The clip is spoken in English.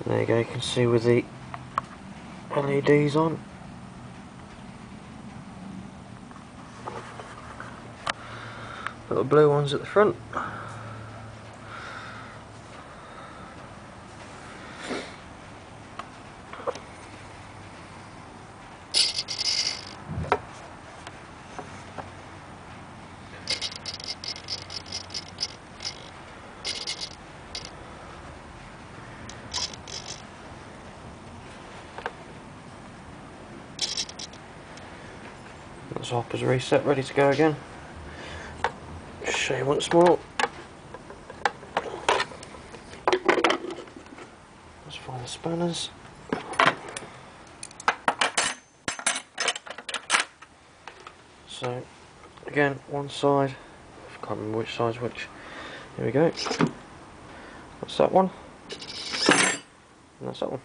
There you go, you can see with the LEDs on. Got the blue ones at the front. That's hopper's reset, ready to go again. Just show you once more. Let's find the spanners. So, again, one side, I can't remember which side's which. Here we go. That's that one, and that's that one.